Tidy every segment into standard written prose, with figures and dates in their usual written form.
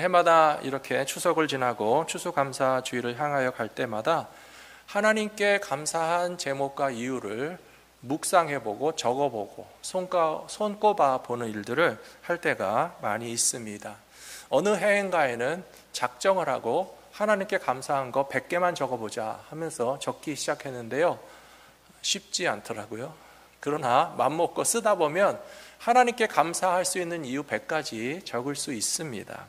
해마다 이렇게 추석을 지나고 추수감사주의를 향하여 갈 때마다 하나님께 감사한 제목과 이유를 묵상해보고 적어보고 손꼽아 보는 일들을 할 때가 많이 있습니다. 어느 해인가에는 작정을 하고 하나님께 감사한 거 100개만 적어보자 하면서 적기 시작했는데요. 쉽지 않더라고요. 그러나 맘먹고 쓰다 보면 하나님께 감사할 수 있는 이유 100가지 적을 수 있습니다.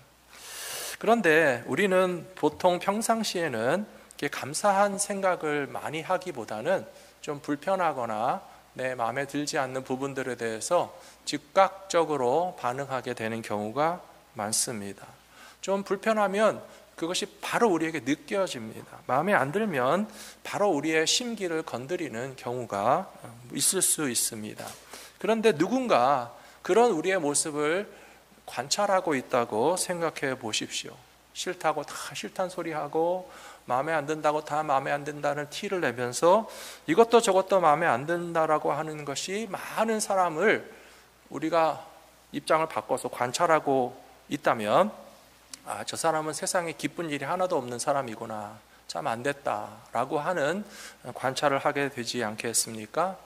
그런데 우리는 보통 평상시에는 이렇게 감사한 생각을 많이 하기보다는 좀 불편하거나 내 마음에 들지 않는 부분들에 대해서 즉각적으로 반응하게 되는 경우가 많습니다. 좀 불편하면 그것이 바로 우리에게 느껴집니다. 마음에 안 들면 바로 우리의 심기를 건드리는 경우가 있을 수 있습니다. 그런데 누군가 그런 우리의 모습을 관찰하고 있다고 생각해 보십시오. 싫다고 다 싫다는 소리하고 마음에 안 든다고 다 마음에 안 든다는 티를 내면서 이것도 저것도 마음에 안 든다라고 하는 것이 많은 사람을 우리가 입장을 바꿔서 관찰하고 있다면 저 사람은 세상에 기쁜 일이 하나도 없는 사람이구나, 참 안 됐다라고 하는 관찰을 하게 되지 않겠습니까?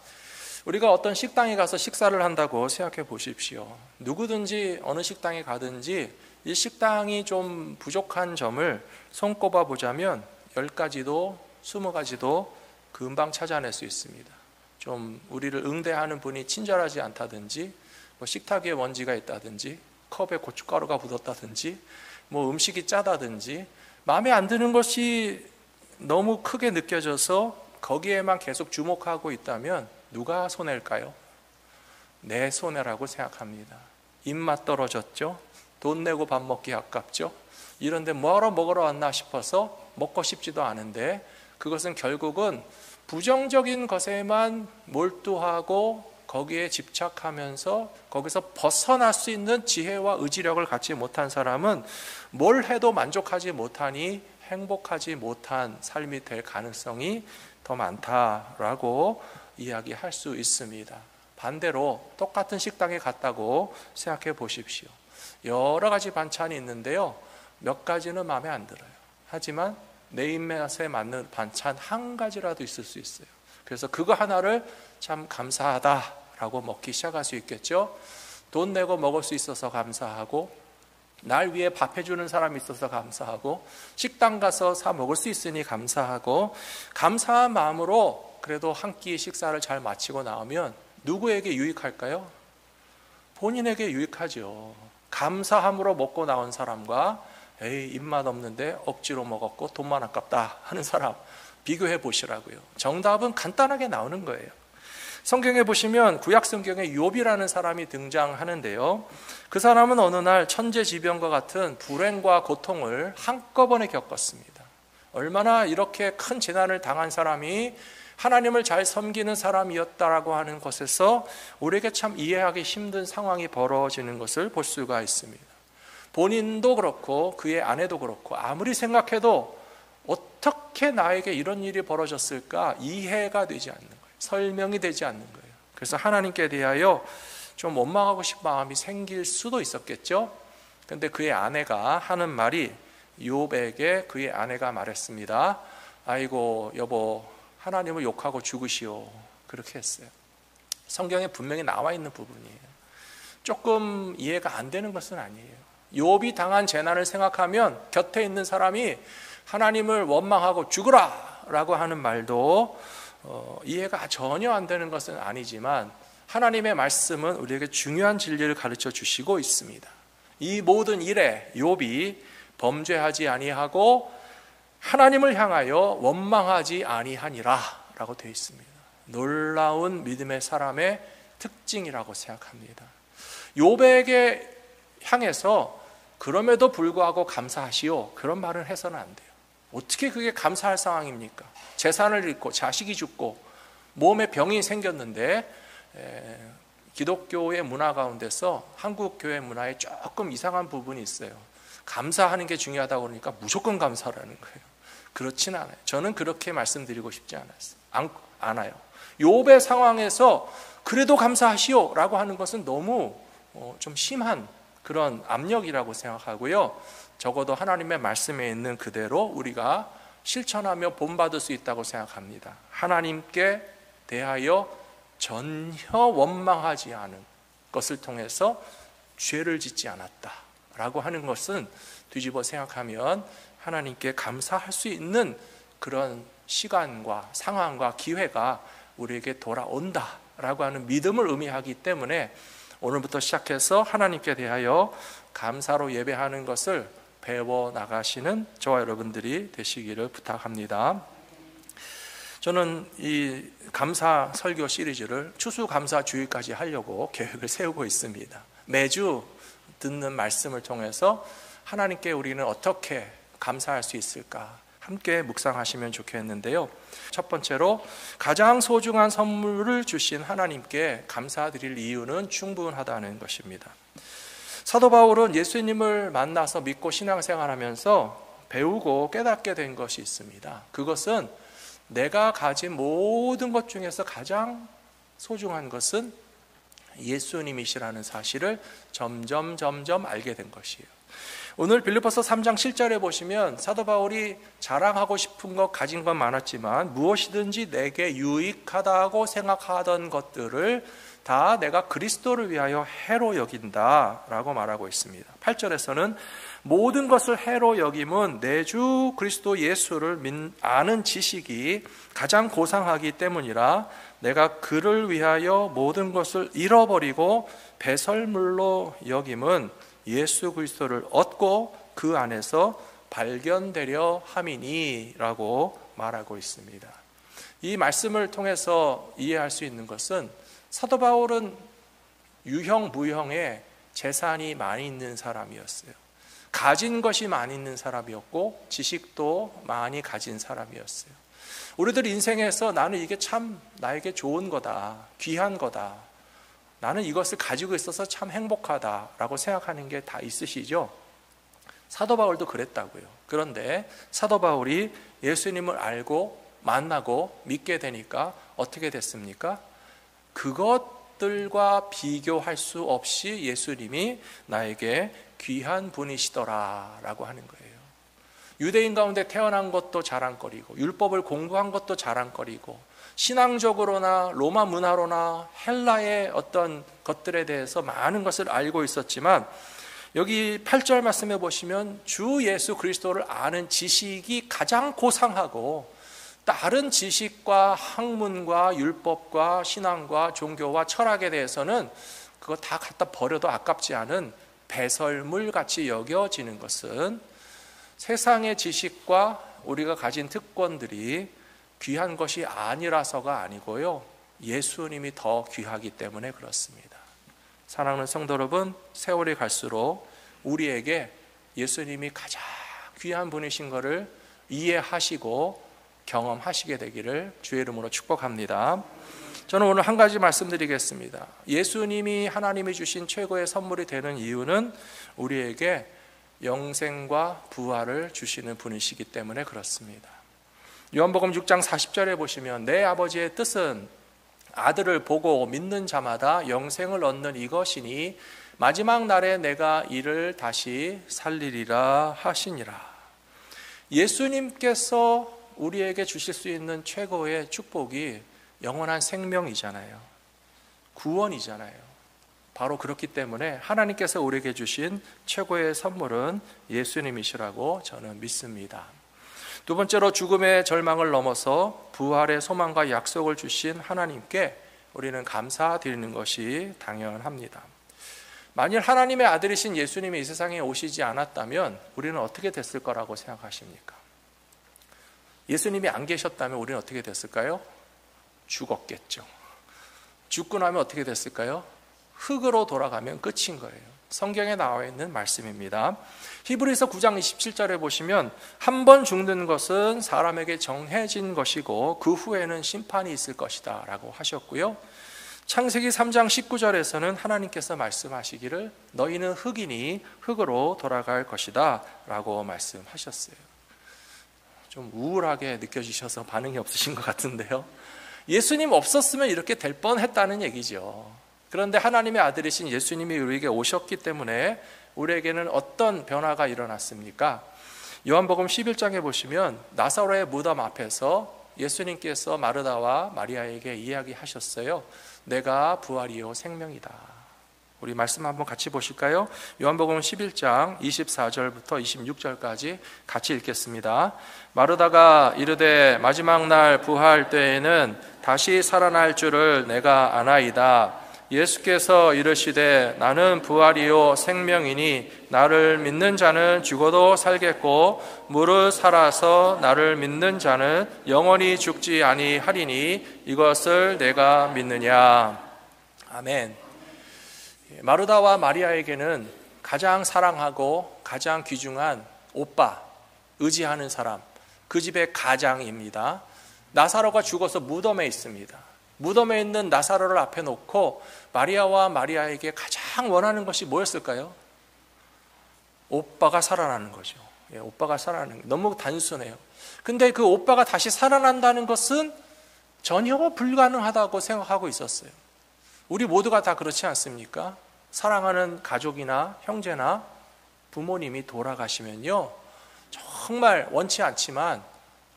우리가 어떤 식당에 가서 식사를 한다고 생각해 보십시오. 누구든지 어느 식당에 가든지 이 식당이 좀 부족한 점을 손꼽아 보자면 10가지도 20가지도 금방 찾아낼 수 있습니다. 좀 우리를 응대하는 분이 친절하지 않다든지, 식탁 위에 먼지가 있다든지, 컵에 고춧가루가 묻었다든지, 음식이 짜다든지, 마음에 안 드는 것이 너무 크게 느껴져서 거기에만 계속 주목하고 있다면 누가 손해일까요? 내 손해라고 생각합니다. 입맛 떨어졌죠? 돈 내고 밥 먹기 아깝죠? 이런데 뭐하러 먹으러 왔나 싶어서 먹고 싶지도 않은데 그것은 결국은 부정적인 것에만 몰두하고 거기에 집착하면서 거기서 벗어날 수 있는 지혜와 의지력을 갖지 못한 사람은 뭘 해도 만족하지 못하니 행복하지 못한 삶이 될 가능성이 더 많다라고 이야기할 수 있습니다. 반대로 똑같은 식당에 갔다고 생각해 보십시오. 여러 가지 반찬이 있는데요, 몇 가지는 마음에 안 들어요. 하지만 내 입맛에 맞는 반찬 한 가지라도 있을 수 있어요. 그래서 그거 하나를 참 감사하다라고 먹기 시작할 수 있겠죠. 돈 내고 먹을 수 있어서 감사하고, 날 위해 밥 해주는 사람이 있어서 감사하고, 식당 가서 사 먹을 수 있으니 감사하고, 감사한 마음으로 그래도 한 끼 식사를 잘 마치고 나오면 누구에게 유익할까요? 본인에게 유익하죠. 감사함으로 먹고 나온 사람과 에이 입맛 없는데 억지로 먹었고 돈만 아깝다 하는 사람 비교해 보시라고요. 정답은 간단하게 나오는 거예요. 성경에 보시면 구약 성경에 욥이라는 사람이 등장하는데요, 그 사람은 어느 날 천재지변과 같은 불행과 고통을 한꺼번에 겪었습니다. 얼마나 이렇게 큰 재난을 당한 사람이 하나님을 잘 섬기는 사람이었다라고 하는 것에서 우리에게 참 이해하기 힘든 상황이 벌어지는 것을 볼 수가 있습니다. 본인도 그렇고 그의 아내도 그렇고 아무리 생각해도 어떻게 나에게 이런 일이 벌어졌을까 이해가 되지 않는 거예요. 설명이 되지 않는 거예요. 그래서 하나님께 대하여 좀 원망하고 싶은 마음이 생길 수도 있었겠죠. 그런데 그의 아내가 하는 말이, 욥에게 그의 아내가 말했습니다. 아이고 여보, 하나님을 욕하고 죽으시오. 그렇게 했어요. 성경에 분명히 나와 있는 부분이에요. 조금 이해가 안 되는 것은 아니에요. 욥이 당한 재난을 생각하면 곁에 있는 사람이 하나님을 원망하고 죽으라 라고 하는 말도 이해가 전혀 안 되는 것은 아니지만 하나님의 말씀은 우리에게 중요한 진리를 가르쳐 주시고 있습니다. 이 모든 일에 욥이 범죄하지 아니하고 하나님을 향하여 원망하지 아니하니라 라고 되어 있습니다. 놀라운 믿음의 사람의 특징이라고 생각합니다. 욥에게 향해서 그럼에도 불구하고 감사하시오, 그런 말을 해서는 안 돼요. 어떻게 그게 감사할 상황입니까? 재산을 잃고 자식이 죽고 몸에 병이 생겼는데 기독교의 문화 가운데서 한국 교회 문화에 조금 이상한 부분이 있어요. 감사하는 게 중요하다고 그러니까 무조건 감사라는 거예요. 그렇진 않아요. 저는 그렇게 말씀드리고 싶지 않아요. 욥의 상황에서 그래도 감사하시오 라고 하는 것은 너무 좀 심한 그런 압력이라고 생각하고요. 적어도 하나님의 말씀에 있는 그대로 우리가 실천하며 본받을 수 있다고 생각합니다. 하나님께 대하여 전혀 원망하지 않은 것을 통해서 죄를 짓지 않았다라고 하는 것은 뒤집어 생각하면 하나님께 감사할 수 있는 그런 시간과 상황과 기회가 우리에게 돌아온다라고 하는 믿음을 의미하기 때문에 오늘부터 시작해서 하나님께 대하여 감사로 예배하는 것을 배워 나가시는 저와 여러분들이 되시기를 부탁합니다. 저는 이 감사 설교 시리즈를 추수감사주일까지 하려고 계획을 세우고 있습니다. 매주 듣는 말씀을 통해서 하나님께 우리는 어떻게 감사할 수 있을까 함께 묵상하시면 좋겠는데요. 첫 번째로 가장 소중한 선물을 주신 하나님께 감사드릴 이유는 충분하다는 것입니다. 사도 바울은 예수님을 만나서 믿고 신앙생활하면서 배우고 깨닫게 된 것이 있습니다. 그것은 내가 가진 모든 것 중에서 가장 소중한 것은 예수님이시라는 사실을 점점 알게 된 것이에요. 오늘 빌립보서 3장 7절에 보시면 사도 바울이 자랑하고 싶은 것, 가진 건 많았지만 무엇이든지 내게 유익하다고 생각하던 것들을 다 내가 그리스도를 위하여 해로 여긴다라고 말하고 있습니다. 8절에서는 모든 것을 해로 여김은 내 주 그리스도 예수를 아는 지식이 가장 고상하기 때문이라 내가 그를 위하여 모든 것을 잃어버리고 배설물로 여김은 예수 그리스도를 얻고 그 안에서 발견되려 함이니 라고 말하고 있습니다. 이 말씀을 통해서 이해할 수 있는 것은 사도 바울은 유형 무형의 재산이 많이 있는 사람이었어요. 가진 것이 많이 있는 사람이었고 지식도 많이 가진 사람이었어요. 우리들 인생에서 나는 이게 참 나에게 좋은 거다, 귀한 거다, 나는 이것을 가지고 있어서 참 행복하다라고 생각하는 게 다 있으시죠? 사도 바울도 그랬다고요. 그런데 사도 바울이 예수님을 알고 만나고 믿게 되니까 어떻게 됐습니까? 그것들과 비교할 수 없이 예수님이 나에게 귀한 분이시더라라고 하는 거예요. 유대인 가운데 태어난 것도 자랑거리고 율법을 공부한 것도 자랑거리고 신앙적으로나 로마 문화로나 헬라의 어떤 것들에 대해서 많은 것을 알고 있었지만 여기 8절 말씀해 보시면 주 예수 그리스도를 아는 지식이 가장 고상하고 다른 지식과 학문과 율법과 신앙과 종교와 철학에 대해서는 그거 다 갖다 버려도 아깝지 않은 배설물 같이 여겨지는 것은 세상의 지식과 우리가 가진 특권들이 귀한 것이 아니라서가 아니고요, 예수님이 더 귀하기 때문에 그렇습니다. 사랑하는 성도 여러분, 세월이 갈수록 우리에게 예수님이 가장 귀한 분이신 것을 이해하시고 경험하시게 되기를 주의 이름으로 축복합니다. 저는 오늘 한 가지 말씀드리겠습니다. 예수님이 하나님이 주신 최고의 선물이 되는 이유는 우리에게 영생과 부활을 주시는 분이시기 때문에 그렇습니다. 요한복음 6장 40절에 보시면 내 아버지의 뜻은 아들을 보고 믿는 자마다 영생을 얻는 이것이니 마지막 날에 내가 이를 다시 살리리라 하시니라. 예수님께서 우리에게 주실 수 있는 최고의 축복이 영원한 생명이잖아요. 구원이잖아요. 바로 그렇기 때문에 하나님께서 우리에게 주신 최고의 선물은 예수님이시라고 저는 믿습니다. 두 번째로 죽음의 절망을 넘어서 부활의 소망과 약속을 주신 하나님께 우리는 감사드리는 것이 당연합니다. 만일 하나님의 아들이신 예수님이 이 세상에 오시지 않았다면 우리는 어떻게 됐을 거라고 생각하십니까? 예수님이 안 계셨다면 우리는 어떻게 됐을까요? 죽었겠죠. 죽고 나면 어떻게 됐을까요? 흙으로 돌아가면 끝인 거예요. 성경에 나와 있는 말씀입니다. 히브리서 9장 27절에 보시면 한 번 죽는 것은 사람에게 정해진 것이고 그 후에는 심판이 있을 것이다 라고 하셨고요, 창세기 3장 19절에서는 하나님께서 말씀하시기를 너희는 흙이니 흙으로 돌아갈 것이다 라고 말씀하셨어요. 좀 우울하게 느껴지셔서 반응이 없으신 것 같은데요, 예수님 없었으면 이렇게 될 뻔했다는 얘기죠. 그런데 하나님의 아들이신 예수님이 우리에게 오셨기 때문에 우리에게는 어떤 변화가 일어났습니까? 요한복음 11장에 보시면 나사로의 무덤 앞에서 예수님께서 마르다와 마리아에게 이야기하셨어요. 내가 부활이요 생명이다. 우리 말씀 한번 같이 보실까요? 요한복음 11장 24절부터 26절까지 같이 읽겠습니다. 마르다가 이르되 마지막 날 부활 때에는 다시 살아날 줄을 내가 아나이다. 예수께서 이르시되 나는 부활이요 생명이니 나를 믿는 자는 죽어도 살겠고 무릇 살아서 나를 믿는 자는 영원히 죽지 아니하리니 이것을 내가 믿느냐. 아멘. 마르다와 마리아에게는 가장 사랑하고 가장 귀중한 오빠, 의지하는 사람, 그 집의 가장입니다. 나사로가 죽어서 무덤에 있습니다. 무덤에 있는 나사로를 앞에 놓고 마리아와 마리아에게 가장 원하는 것이 뭐였을까요? 오빠가 살아나는 거죠. 오빠가 살아나는 거. 너무 단순해요. 근데 그 오빠가 다시 살아난다는 것은 전혀 불가능하다고 생각하고 있었어요. 우리 모두가 다 그렇지 않습니까? 사랑하는 가족이나 형제나 부모님이 돌아가시면요, 정말 원치 않지만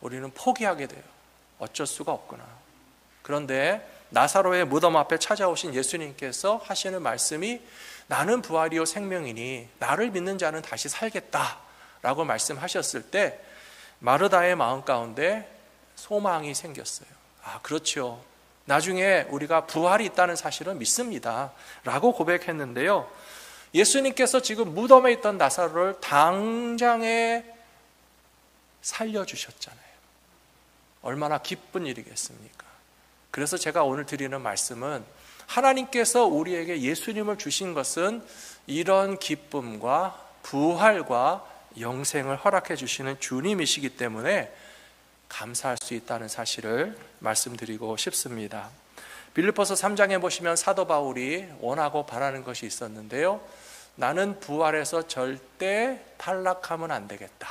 우리는 포기하게 돼요. 어쩔 수가 없구나. 그런데 나사로의 무덤 앞에 찾아오신 예수님께서 하시는 말씀이 나는 부활이요 생명이니 나를 믿는 자는 다시 살겠다 라고 말씀하셨을 때 마르다의 마음 가운데 소망이 생겼어요. 아, 그렇죠. 나중에 우리가 부활이 있다는 사실을 믿습니다 라고 고백했는데요, 예수님께서 지금 무덤에 있던 나사로를 당장에 살려주셨잖아요. 얼마나 기쁜 일이겠습니까? 그래서 제가 오늘 드리는 말씀은 하나님께서 우리에게 예수님을 주신 것은 이런 기쁨과 부활과 영생을 허락해 주시는 주님이시기 때문에 감사할 수 있다는 사실을 말씀드리고 싶습니다. 빌립보서 3장에 보시면 사도 바울이 원하고 바라는 것이 있었는데요, 나는 부활에서 절대 탈락하면 안 되겠다.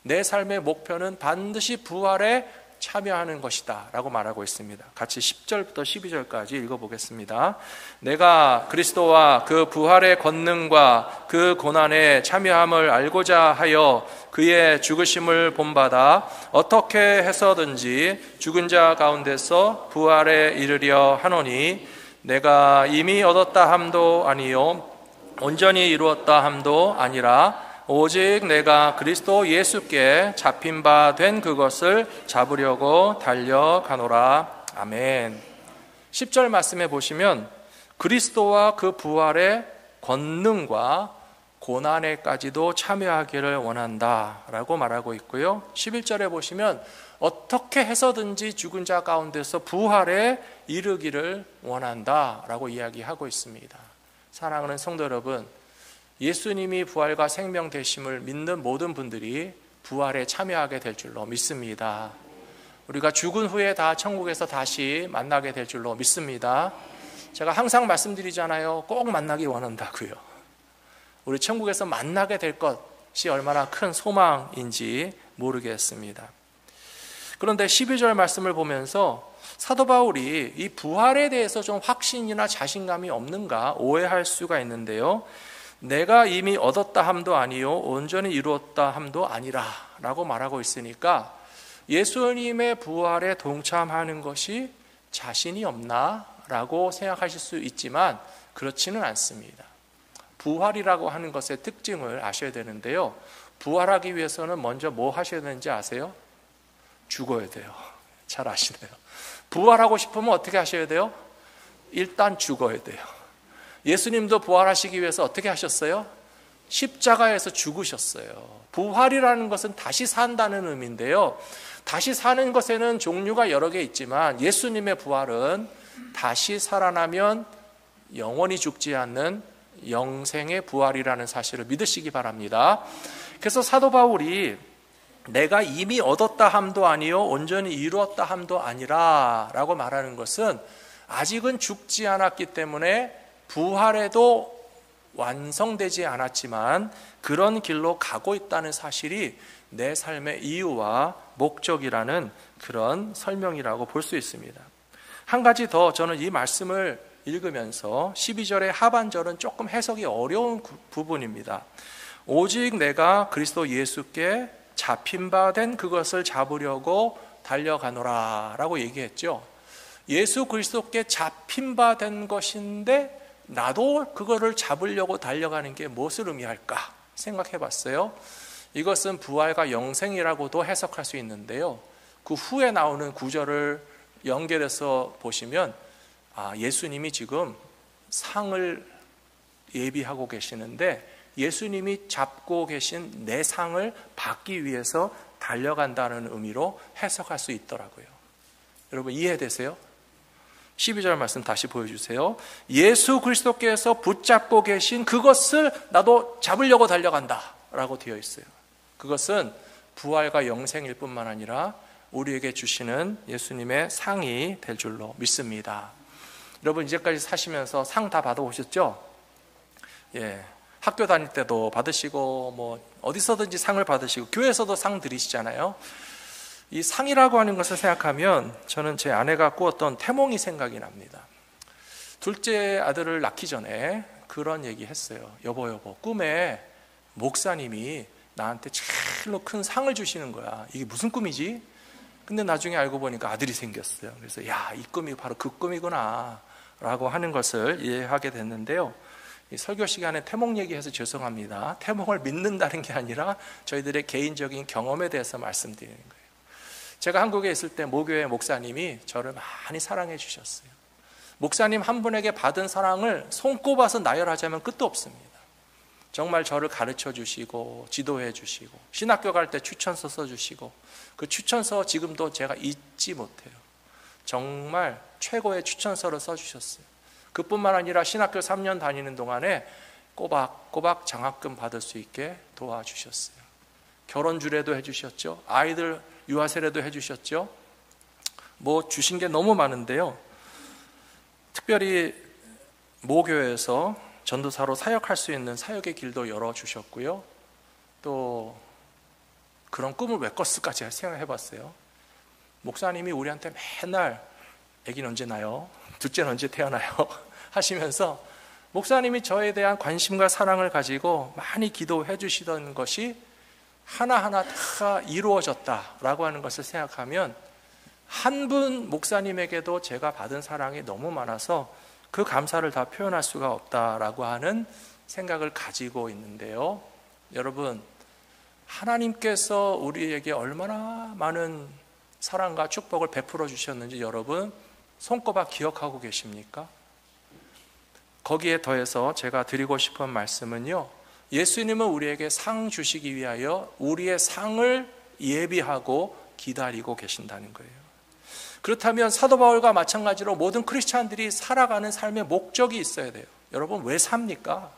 내 삶의 목표는 반드시 부활에 참여하는 것이다 라고 말하고 있습니다. 같이 10절부터 12절까지 읽어보겠습니다. 내가 그리스도와 그 부활의 권능과 그 고난에 참여함을 알고자 하여 그의 죽으심을 본받아 어떻게 해서든지 죽은 자 가운데서 부활에 이르려 하노니 내가 이미 얻었다 함도 아니요 온전히 이루었다 함도 아니라 오직 내가 그리스도 예수께 잡힌 바 된 그것을 잡으려고 달려가노라. 아멘. 10절 말씀에 보시면 그리스도와 그 부활의 권능과 고난에까지도 참여하기를 원한다 라고 말하고 있고요, 11절에 보시면 어떻게 해서든지 죽은 자 가운데서 부활에 이르기를 원한다 라고 이야기하고 있습니다. 사랑하는 성도 여러분, 예수님이 부활과 생명 되심을 믿는 모든 분들이 부활에 참여하게 될 줄로 믿습니다. 우리가 죽은 후에 다 천국에서 다시 만나게 될 줄로 믿습니다. 제가 항상 말씀드리잖아요. 꼭 만나기 원한다고요. 우리 천국에서 만나게 될 것이 얼마나 큰 소망인지 모르겠습니다. 그런데 12절 말씀을 보면서 사도 바울이 이 부활에 대해서 좀 확신이나 자신감이 없는가 오해할 수가 있는데요, 내가 이미 얻었다 함도 아니요 온전히 이루었다 함도 아니라 라고 말하고 있으니까 예수님의 부활에 동참하는 것이 자신이 없나 라고 생각하실 수 있지만 그렇지는 않습니다. 부활이라고 하는 것의 특징을 아셔야 되는데요, 부활하기 위해서는 먼저 뭐 하셔야 되는지 아세요? 죽어야 돼요. 잘 아시네요. 부활하고 싶으면 어떻게 하셔야 돼요? 일단 죽어야 돼요. 예수님도 부활하시기 위해서 어떻게 하셨어요? 십자가에서 죽으셨어요. 부활이라는 것은 다시 산다는 의미인데요, 다시 사는 것에는 종류가 여러 개 있지만 예수님의 부활은 다시 살아나면 영원히 죽지 않는 영생의 부활이라는 사실을 믿으시기 바랍니다. 그래서 사도 바울이 내가 이미 얻었다 함도 아니요 온전히 이루었다 함도 아니라 라고 말하는 것은 아직은 죽지 않았기 때문에 부활에도 완성되지 않았지만 그런 길로 가고 있다는 사실이 내 삶의 이유와 목적이라는 그런 설명이라고 볼 수 있습니다. 한 가지 더 저는 이 말씀을 읽으면서 12절의 하반절은 조금 해석이 어려운 부분입니다. 오직 내가 그리스도 예수께 잡힌 바 된 그것을 잡으려고 달려가노라 라고 얘기했죠. 예수 그리스도께 잡힌 바 된 것인데 나도 그거를 잡으려고 달려가는 게 무엇을 의미할까 생각해 봤어요. 이것은 부활과 영생이라고도 해석할 수 있는데요, 그 후에 나오는 구절을 연결해서 보시면 예수님이 지금 상을 예비하고 계시는데 예수님이 잡고 계신 내 상을 받기 위해서 달려간다는 의미로 해석할 수 있더라고요. 여러분 이해되세요? 12절 말씀 다시 보여주세요. 예수 그리스도께서 붙잡고 계신 그것을 나도 잡으려고 달려간다 라고 되어 있어요. 그것은 부활과 영생일 뿐만 아니라 우리에게 주시는 예수님의 상이 될 줄로 믿습니다. 여러분 이제까지 사시면서 상 다 받아오셨죠? 예, 학교 다닐 때도 받으시고 뭐 어디서든지 상을 받으시고 교회에서도 상 드리시잖아요. 이 상이라고 하는 것을 생각하면 저는 제 아내가 꾸었던 태몽이 생각이 납니다. 둘째 아들을 낳기 전에 그런 얘기 했어요. 여보 꿈에 목사님이 나한테 제일로 큰 상을 주시는 거야. 이게 무슨 꿈이지? 근데 나중에 알고 보니까 아들이 생겼어요. 그래서 이 꿈이 바로 그 꿈이구나 라고 하는 것을 이해하게 됐는데요, 이 설교 시간에 태몽 얘기해서 죄송합니다. 태몽을 믿는다는 게 아니라 저희들의 개인적인 경험에 대해서 말씀드리는 거예요. 제가 한국에 있을 때 모교회 목사님이 저를 많이 사랑해 주셨어요. 목사님 한 분에게 받은 사랑을 손꼽아서 나열하자면 끝도 없습니다. 정말 저를 가르쳐 주시고 지도해 주시고 신학교 갈 때 추천서 써주시고 그 추천서 지금도 제가 잊지 못해요. 정말 최고의 추천서를 써주셨어요. 그뿐만 아니라 신학교 3년 다니는 동안에 꼬박꼬박 장학금 받을 수 있게 도와주셨어요. 결혼 주례도 해주셨죠. 아이들 유아 세례도 해주셨죠. 뭐 주신 게 너무 많은데요, 특별히 모교회에서 전도사로 사역할 수 있는 사역의 길도 열어주셨고요, 또 그런 꿈을 왜 꿨을까 제가 생각해 봤어요. 목사님이 우리한테 맨날 애기는 언제 나요? 둘째는 언제 태어나요? 하시면서 목사님이 저에 대한 관심과 사랑을 가지고 많이 기도해 주시던 것이 하나하나 다 이루어졌다라고 하는 것을 생각하면 한 분 목사님에게도 제가 받은 사랑이 너무 많아서 그 감사를 다 표현할 수가 없다라고 하는 생각을 가지고 있는데요, 여러분 하나님께서 우리에게 얼마나 많은 사랑과 축복을 베풀어 주셨는지 여러분 손꼽아 기억하고 계십니까? 거기에 더해서 제가 드리고 싶은 말씀은요, 예수님은 우리에게 상 주시기 위하여 우리의 상을 예비하고 기다리고 계신다는 거예요. 그렇다면 사도 바울과 마찬가지로 모든 크리스찬들이 살아가는 삶의 목적이 있어야 돼요. 여러분 왜 삽니까?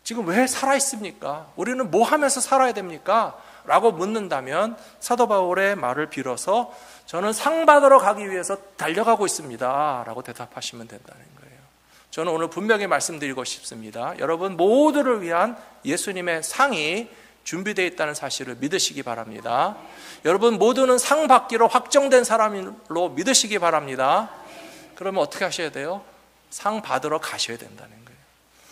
지금 왜 살아있습니까? 우리는 뭐 하면서 살아야 됩니까? 라고 묻는다면 사도 바울의 말을 빌어서 저는 상 받으러 가기 위해서 달려가고 있습니다 라고 대답하시면 된다는 거예요. 저는 오늘 분명히 말씀드리고 싶습니다. 여러분 모두를 위한 예수님의 상이 준비되어 있다는 사실을 믿으시기 바랍니다. 여러분 모두는 상 받기로 확정된 사람으로 믿으시기 바랍니다. 그러면 어떻게 하셔야 돼요? 상 받으러 가셔야 된다는 거예요.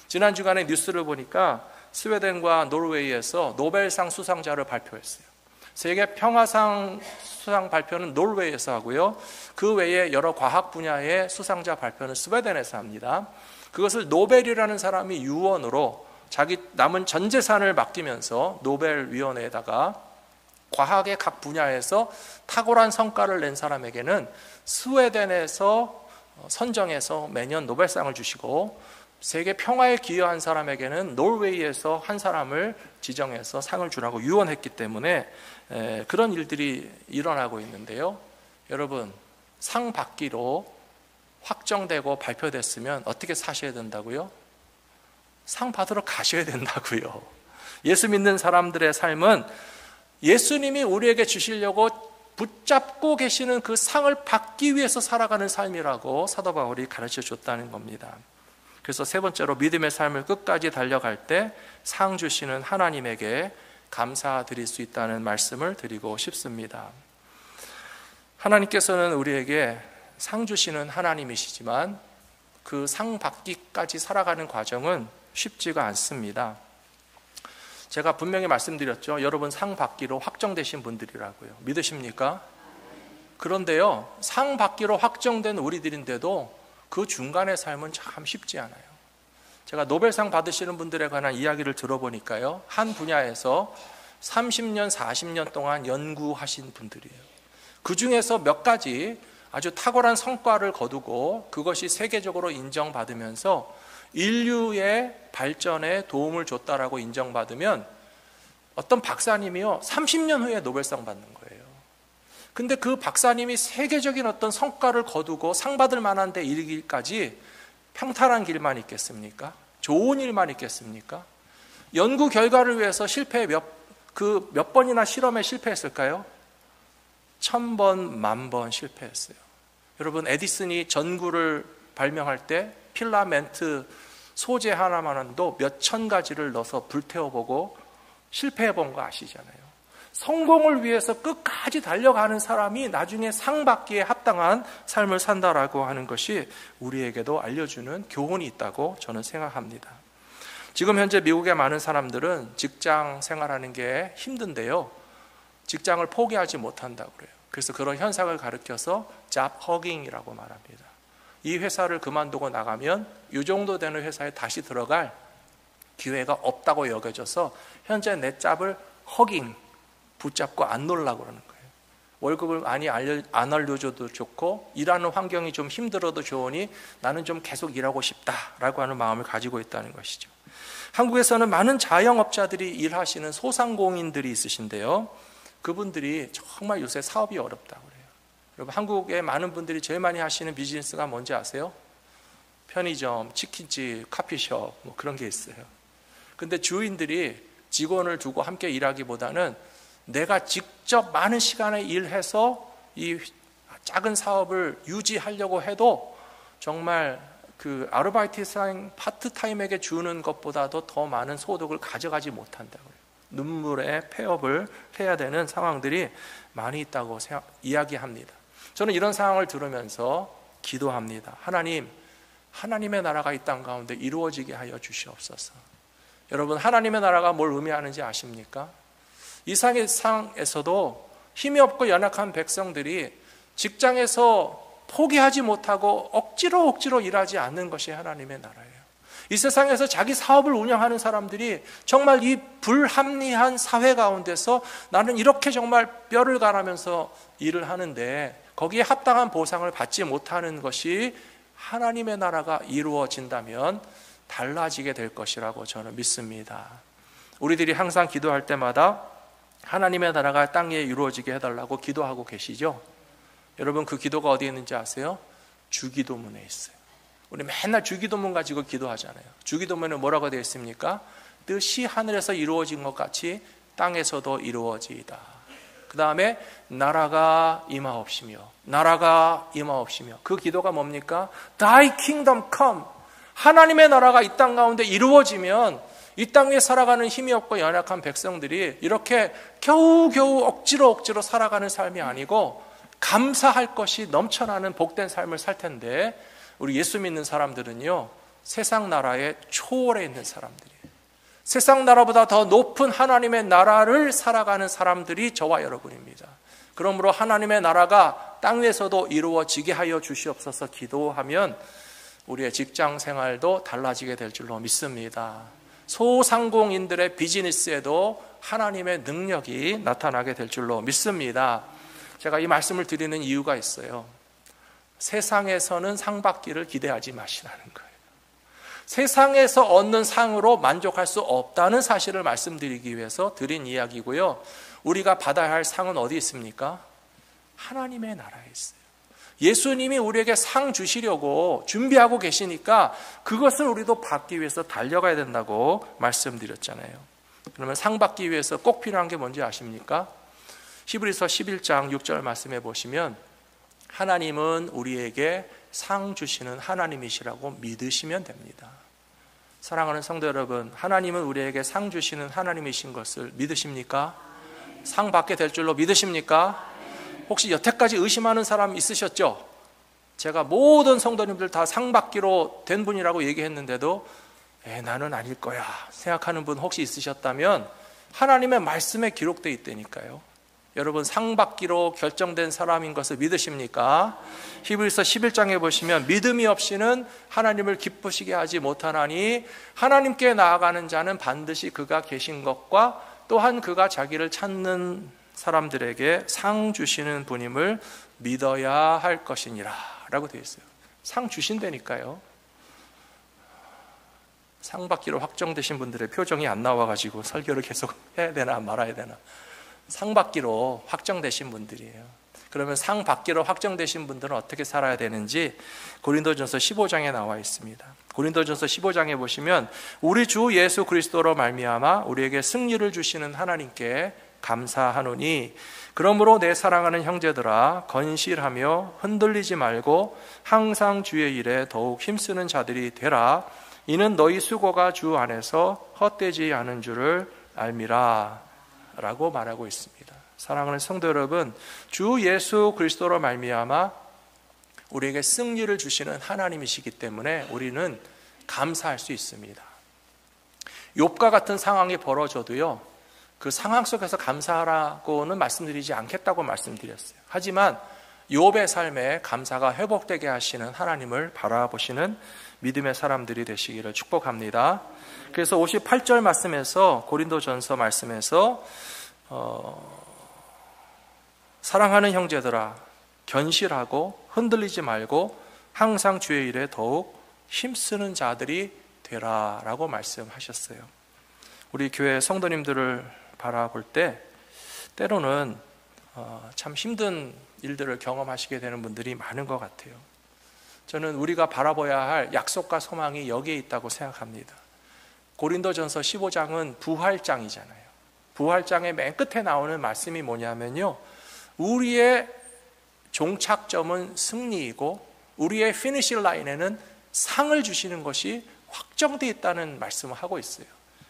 지난 주간에 뉴스를 보니까 스웨덴과 노르웨이에서 노벨상 수상자를 발표했어요. 세계 평화상 수상 발표는 노르웨이에서 하고요, 그 외에 여러 과학 분야의 수상자 발표는 스웨덴에서 합니다. 그것을 노벨이라는 사람이 유언으로 자기 남은 전 재산을 맡기면서 노벨위원회에다가 과학의 각 분야에서 탁월한 성과를 낸 사람에게는 스웨덴에서 선정해서 매년 노벨상을 주시고, 세계 평화에 기여한 사람에게는 노르웨이에서 한 사람을 지정해서 상을 주라고 유언했기 때문에 그런 일들이 일어나고 있는데요, 여러분 상 받기로 확정되고 발표됐으면 어떻게 사셔야 된다고요? 상 받으러 가셔야 된다고요. 예수 믿는 사람들의 삶은 예수님이 우리에게 주시려고 붙잡고 계시는 그 상을 받기 위해서 살아가는 삶이라고 사도 바울이 가르쳐 줬다는 겁니다. 그래서 세 번째로 믿음의 삶을 끝까지 달려갈 때 상 주시는 하나님에게 감사드릴 수 있다는 말씀을 드리고 싶습니다. 하나님께서는 우리에게 상 주시는 하나님이시지만 그 상 받기까지 살아가는 과정은 쉽지가 않습니다. 제가 분명히 말씀드렸죠. 여러분 상 받기로 확정되신 분들이라고요. 믿으십니까? 그런데요, 상 받기로 확정된 우리들인데도 그 중간의 삶은 참 쉽지 않아요. 제가 노벨상 받으시는 분들에 관한 이야기를 들어보니까요, 한 분야에서 30년, 40년 동안 연구하신 분들이에요. 그 중에서 몇 가지 아주 탁월한 성과를 거두고 그것이 세계적으로 인정받으면서 인류의 발전에 도움을 줬다라고 인정받으면 어떤 박사님이요, 30년 후에 노벨상 받는 거예요. 근데 그 박사님이 세계적인 어떤 성과를 거두고 상 받을 만한 데 이르기까지 평탄한 길만 있겠습니까? 좋은 일만 있겠습니까? 연구 결과를 위해서 몇 번이나 실험에 실패했을까요? 1000번, 10,000번 실패했어요. 여러분, 에디슨이 전구를 발명할 때 필라멘트 소재 하나만도 몇천 가지를 넣어서 불태워보고 실패해본 거 아시잖아요. 성공을 위해서 끝까지 달려가는 사람이 나중에 상 받기에 합당한 삶을 산다라고 하는 것이 우리에게도 알려주는 교훈이 있다고 저는 생각합니다. 지금 현재 미국의 많은 사람들은 직장 생활하는 게 힘든데요, 직장을 포기하지 못한다고 그래요. 그래서 그런 현상을 가리켜서 잡 허깅이라고 말합니다. 이 회사를 그만두고 나가면 이 정도 되는 회사에 다시 들어갈 기회가 없다고 여겨져서 현재 내 짭을 허깅, 붙잡고 안 놀라고 그러는 거예요. 월급을 많이 안 알려줘도 좋고 일하는 환경이 좀 힘들어도 좋으니 나는 좀 계속 일하고 싶다라고 하는 마음을 가지고 있다는 것이죠. 한국에서는 많은 자영업자들이 일하시는 소상공인들이 있으신데요, 그분들이 정말 요새 사업이 어렵다고 그래요. 여러분, 한국의 많은 분들이 제일 많이 하시는 비즈니스가 뭔지 아세요? 편의점, 치킨집, 커피숍 뭐 그런 게 있어요. 근데 주인들이 직원을 두고 함께 일하기보다는 내가 직접 많은 시간에 일해서 이 작은 사업을 유지하려고 해도 정말 그 아르바이트생 파트타임에게 주는 것보다도 더 많은 소득을 가져가지 못한다고요. 눈물에 폐업을 해야 되는 상황들이 많이 있다고 이야기합니다. 저는 이런 상황을 들으면서 기도합니다. 하나님, 하나님의 나라가 이 땅 가운데 이루어지게 하여 주시옵소서. 여러분, 하나님의 나라가 뭘 의미하는지 아십니까? 이 세상에서도 힘이 없고 연약한 백성들이 직장에서 포기하지 못하고 억지로 일하지 않는 것이 하나님의 나라예요. 이 세상에서 자기 사업을 운영하는 사람들이 정말 이 불합리한 사회 가운데서 나는 이렇게 정말 뼈를 갈아면서 일을 하는데 거기에 합당한 보상을 받지 못하는 것이 하나님의 나라가 이루어진다면 달라지게 될 것이라고 저는 믿습니다. 우리들이 항상 기도할 때마다 하나님의 나라가 땅 위에 이루어지게 해달라고 기도하고 계시죠? 여러분, 그 기도가 어디에 있는지 아세요? 주기도문에 있어요. 우리 맨날 주기도문 가지고 기도하잖아요. 주기도문에 뭐라고 되어 있습니까? 뜻이 하늘에서 이루어진 것 같이 땅에서도 이루어지이다. 그 다음에 나라가 임하옵시며, 나라가 임하옵시며. 그 기도가 뭡니까? Thy kingdom come. 하나님의 나라가 이 땅 가운데 이루어지면 이 땅 위에 살아가는 힘이 없고 연약한 백성들이 이렇게 겨우겨우 억지로 살아가는 삶이 아니고 감사할 것이 넘쳐나는 복된 삶을 살 텐데, 우리 예수 믿는 사람들은요, 세상 나라에 초월해 있는 사람들이에요. 세상 나라보다 더 높은 하나님의 나라를 살아가는 사람들이 저와 여러분입니다. 그러므로 하나님의 나라가 땅 위에서도 이루어지게 하여 주시옵소서 기도하면 우리의 직장 생활도 달라지게 될 줄로 믿습니다. 소상공인들의 비즈니스에도 하나님의 능력이 나타나게 될 줄로 믿습니다. 제가 이 말씀을 드리는 이유가 있어요. 세상에서는 상 받기를 기대하지 마시라는 거예요. 세상에서 얻는 상으로 만족할 수 없다는 사실을 말씀드리기 위해서 드린 이야기고요. 우리가 받아야 할 상은 어디 있습니까? 하나님의 나라에 있어요. 예수님이 우리에게 상 주시려고 준비하고 계시니까 그것을 우리도 받기 위해서 달려가야 된다고 말씀드렸잖아요. 그러면 상 받기 위해서 꼭 필요한 게 뭔지 아십니까? 히브리서 11장 6절 말씀해 보시면 하나님은 우리에게 상 주시는 하나님이시라고 믿으시면 됩니다. 사랑하는 성도 여러분, 하나님은 우리에게 상 주시는 하나님이신 것을 믿으십니까? 상 받게 될 줄로 믿으십니까? 혹시 여태까지 의심하는 사람 있으셨죠? 제가 모든 성도님들 다 상 받기로 된 분이라고 얘기했는데도 나는 아닐 거야 생각하는 분 혹시 있으셨다면 하나님의 말씀에 기록되어 있다니까요. 여러분, 상 받기로 결정된 사람인 것을 믿으십니까? 히브리서 11장에 보시면 믿음이 없이는 하나님을 기쁘시게 하지 못하나니 하나님께 나아가는 자는 반드시 그가 계신 것과 또한 그가 자기를 찾는 사람들에게 상 주시는 분임을 믿어야 할 것이니라 라고 되어 있어요. 상 주신다니까요. 상 받기로 확정되신 분들의 표정이 안 나와가지고 설교를 계속 해야 되나 말아야 되나. 상 받기로 확정되신 분들이에요. 그러면 상 받기로 확정되신 분들은 어떻게 살아야 되는지 고린도전서 15장에 나와 있습니다. 고린도전서 15장에 보시면 우리 주 예수 그리스도로 말미암아 우리에게 승리를 주시는 하나님께 감사하노니 그러므로 내 사랑하는 형제들아 건실하며 흔들리지 말고 항상 주의 일에 더욱 힘쓰는 자들이 되라. 이는 너희 수고가 주 안에서 헛되지 않은 줄을 알미라 라고 말하고 있습니다. 사랑하는 성도 여러분, 주 예수 그리스도로 말미암아 우리에게 승리를 주시는 하나님이시기 때문에 우리는 감사할 수 있습니다. 욥과 같은 상황이 벌어져도요, 그 상황 속에서 감사하라고는 말씀드리지 않겠다고 말씀드렸어요. 하지만 욥의 삶에 감사가 회복되게 하시는 하나님을 바라보시는 믿음의 사람들이 되시기를 축복합니다. 그래서 58절 말씀에서 고린도전서 말씀에서 사랑하는 형제들아 견실하고 흔들리지 말고 항상 주의 일에 더욱 힘쓰는 자들이 되라 라고 말씀하셨어요. 우리 교회 성도님들을 바라볼 때 때로는 참 힘든 일들을 경험하시게 되는 분들이 많은 것 같아요. 저는 우리가 바라봐야 할 약속과 소망이 여기에 있다고 생각합니다. 고린도전서 15장은 부활장이잖아요. 부활장의 맨 끝에 나오는 말씀이 뭐냐면요, 우리의 종착점은 승리이고 우리의 피니시 라인에는 상을 주시는 것이 확정되어 있다는 말씀을 하고 있어요.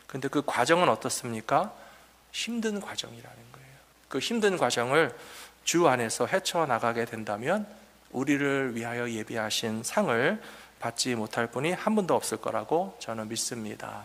그런데 그 과정은 어떻습니까? 힘든 과정이라는 거예요. 그 힘든 과정을 주 안에서 헤쳐나가게 된다면 우리를 위하여 예비하신 상을 받지 못할 분이 한 분도 없을 거라고 저는 믿습니다.